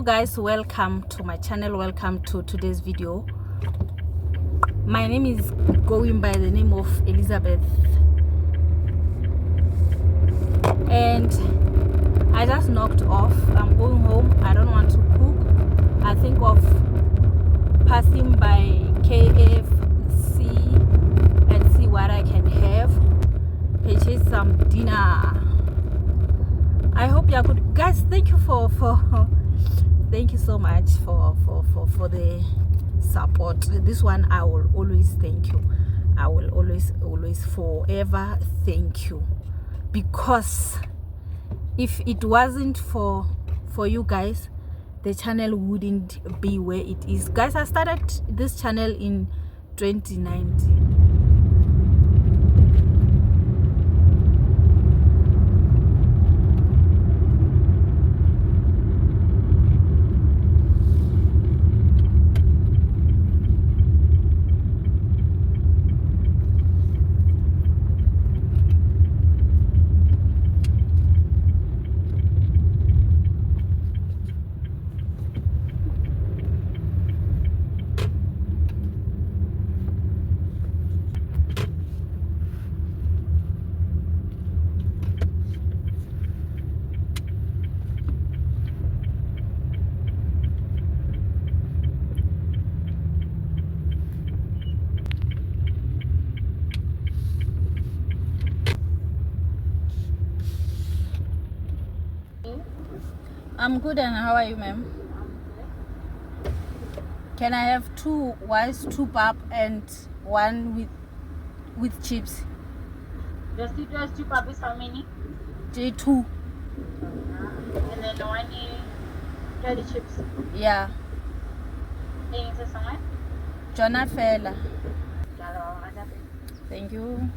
guys, welcome to my channel. Welcome to today's video. My name is going by the name of Elizabeth, and I just knocked off. I'm going home. I don't want to cook. I think of passing by KFC and see what I can have, purchase some dinner. I hope you are good, guys. Thank you for thank you so much for the support. This one I will always thank you. I will always forever thank you, because if it wasn't for you guys, the channel wouldn't be where it is. Guys, I started this channel in 2019. I'm good, and how are you, ma'am? Can I have two rice, two pap, and one with chips? Just it was two puppies, how many? Two. And then one dirty chips. Yeah. Thank you so much. Jonah Fela. Thank you.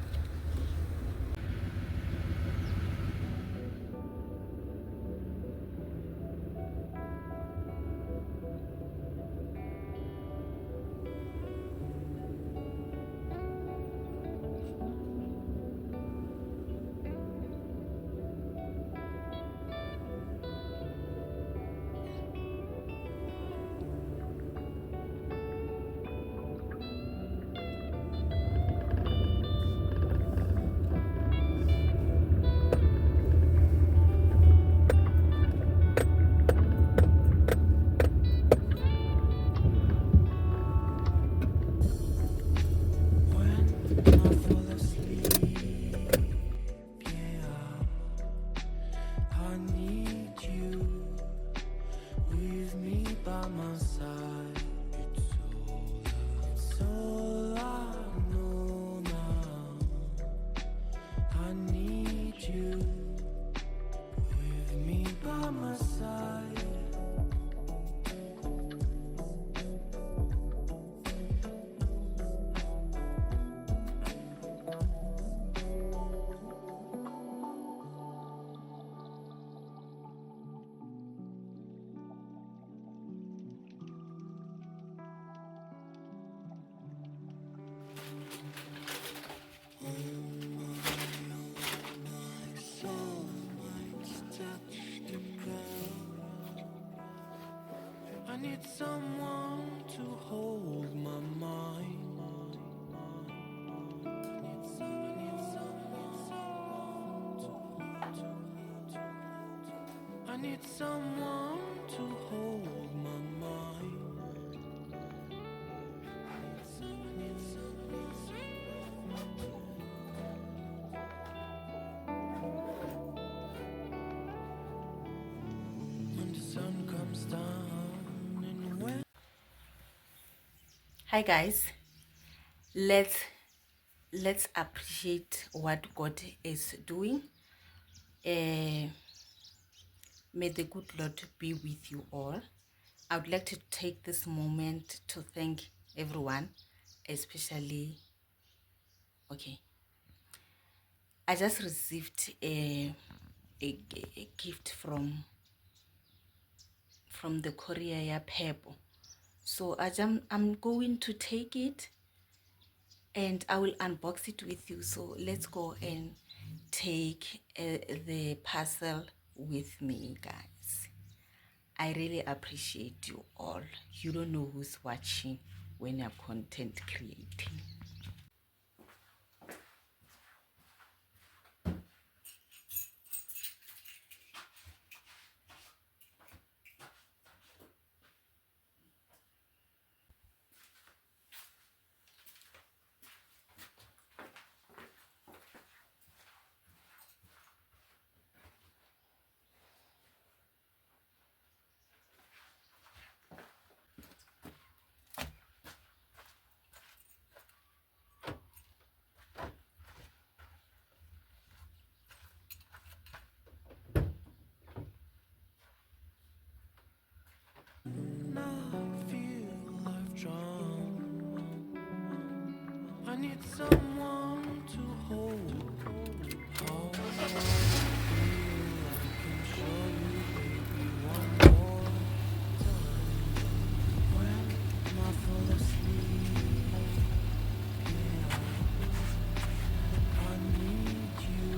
I need someone to hold my mind. I need someone to hold my mind. When the sun comes down and when Hi guys, let's appreciate what God is doing. May the good Lord be with you all. I would like to take this moment to thank everyone, especially, okay, I just received a gift from the courier Pebo. So I'm going to take it and I will unbox it with you. So let's go and take the parcel with me, guys. I really appreciate you all. You don't know who's watching when you're content creating. Now I feel I've drowned. I need someone to hold. How I feel I can show you, baby, one more time. When I fall asleep, yeah, I need you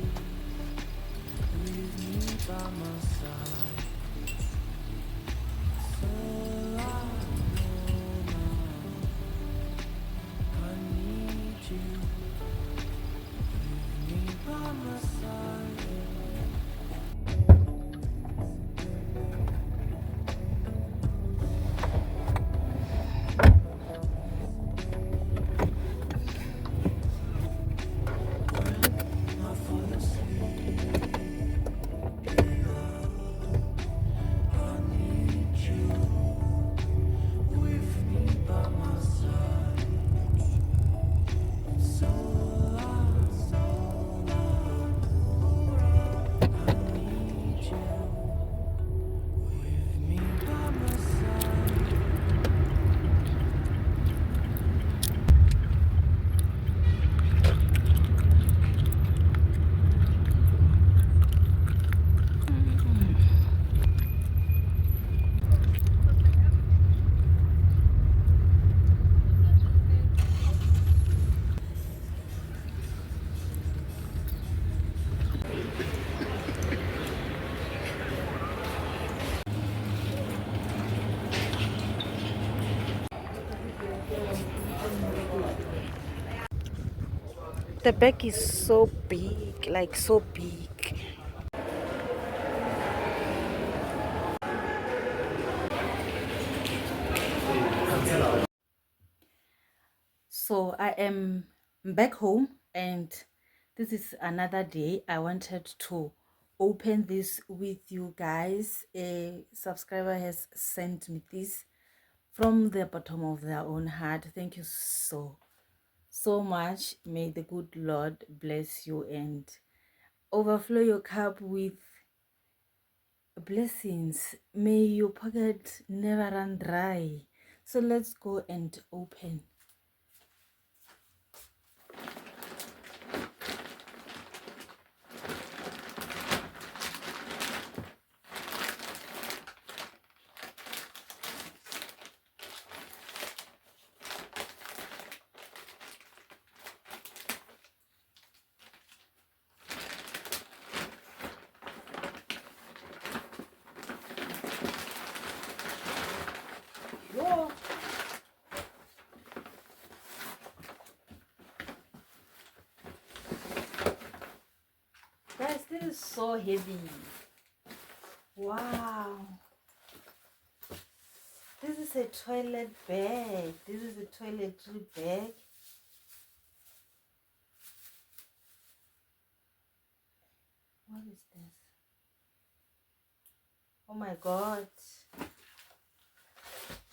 with me by my side. So I know now I need you with me by my side. When I fall asleep, I need you with me by my side. So I need you with me by my side. The bag is so big, like so big. So I am back home, and this is another day. I wanted to open this with you guys. A subscriber has sent me this from the bottom of their own heart. Thank you so much. May the good Lord bless you and overflow your cup with blessings. May your pocket never run dry. So let's go and open. Whoa. Guys, this is so heavy. Wow. This is a toilet bag. This is a toiletry bag. What is this? Oh my God.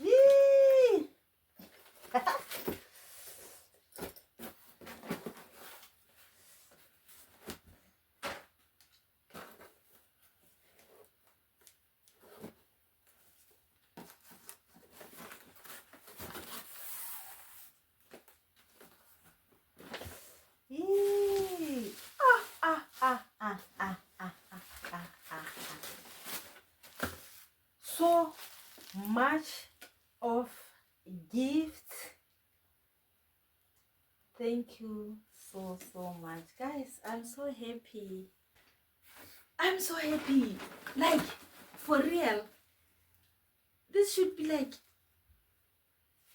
Yee! Yee! Ah, ah, ah, ah, ah, ah, ah, ah, ah. So much of gifts. Thank you so much, guys. I'm so happy. I'm so happy. Like, for real. This should be like,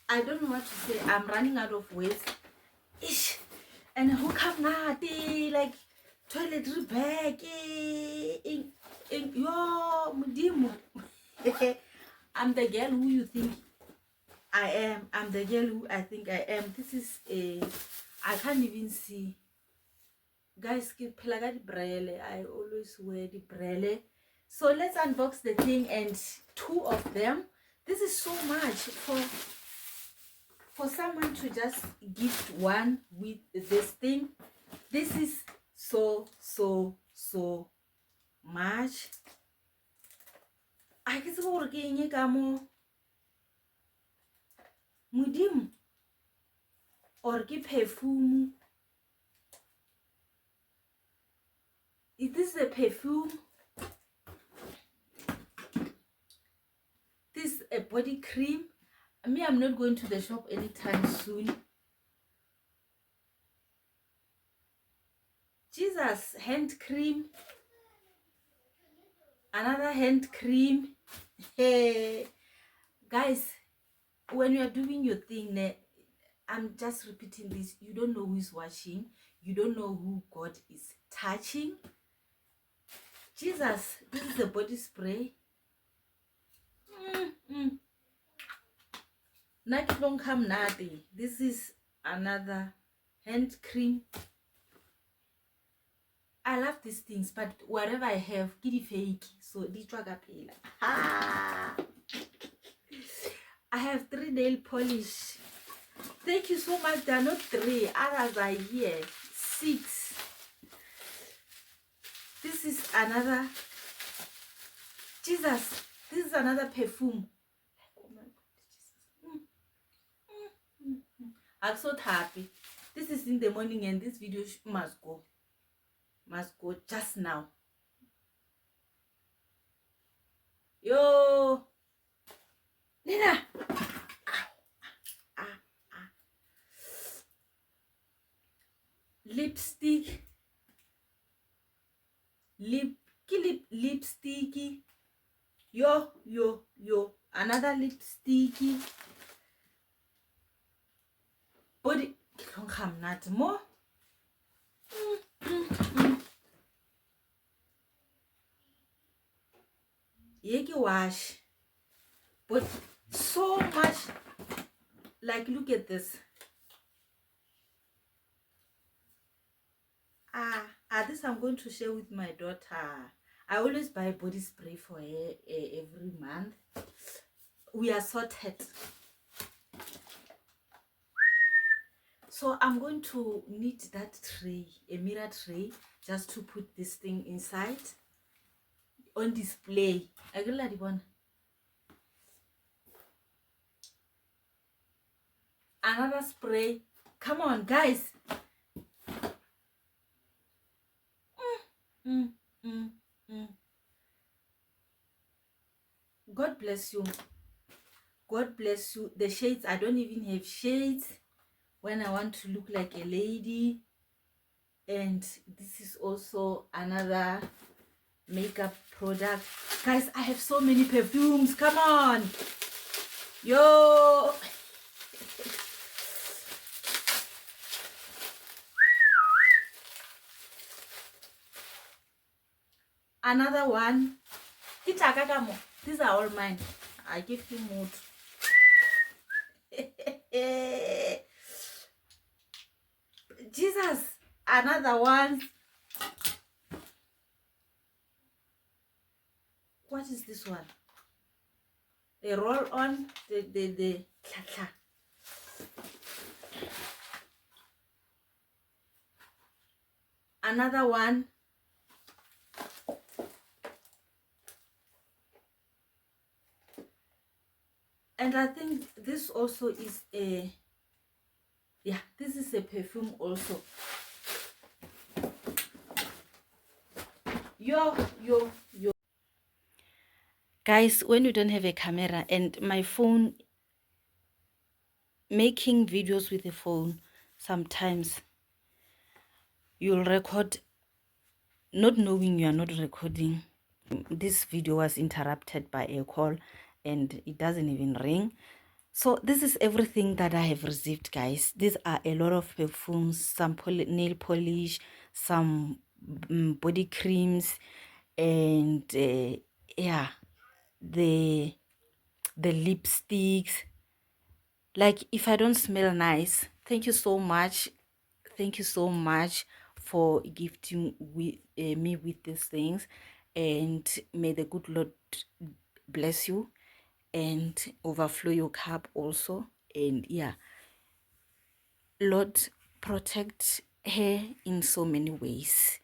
I don't know what to say. I'm running out of words. Ish. And who come now? Like toiletry bag. Yo, Mudimu. I'm the girl who you think I am. I'm the girl who I think I am. This is a. I can't even see. Guys, I always wear the brele. So let's unbox the thing, and two of them. This is so much for someone to just gift one with this thing. This is so much. I guess we're getting a more mudim or give perfume. Is this a perfume? This is a body cream. Me, I'm not going to the shop anytime soon. Jesus, hand cream. Another hand cream. Hey, guys, when you are doing your thing, I'm just repeating this. You don't know who is watching. You don't know who God is touching. Jesus, this is a body spray. Don't come nothing. This is another hand cream. I love these things, but whatever I have, kitty fake. So this pay. I have 3 nail polish. Thank you so much. They are not 3. Others are here. 6. This is another. Jesus. This is another perfume. Oh my God. I'm so happy. This is in the morning, and this video must go. Must go just now. Yo, Nina. Lipstick. Lipsticky. Yo. Another lipsticky. Body. Come not more. Yeki wash, but so much. Like, look at this. This I'm going to share with my daughter. I always buy body spray for her every month. We are sorted. So I'm going to need that tray, a mirror tray, just to put this thing inside on display. I got that one. Another spray. Come on, guys. God bless you. God bless you. The shades, I don't even have shades when I want to look like a lady. And this is also another makeup product. Guys, I have so many perfumes. Come on. Yo. Another one. These are all mine. I give you mood. Jesus. Another one. What is this one? A roll on the another one. And I think this also is a, yeah, this is a perfume also. Yo. Guys, when you don't have a camera, and my phone, making videos with the phone, sometimes you'll record not knowing you are not recording. This video was interrupted by a call, and it doesn't even ring. So this is everything that I have received, guys. These are a lot of perfumes, some nail polish, some body creams, and yeah, the lipsticks. Like, if I don't smell nice, thank you so much. Thank you so much for gifting with me with these things, and may the good Lord bless you and overflow your cup also. And yeah, Lord, protect her in so many ways.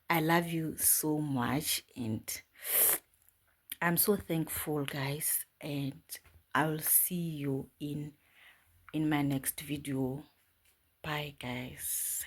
I love you so much, and I'm so thankful, guys. And I'll see you in my next video. Bye, guys.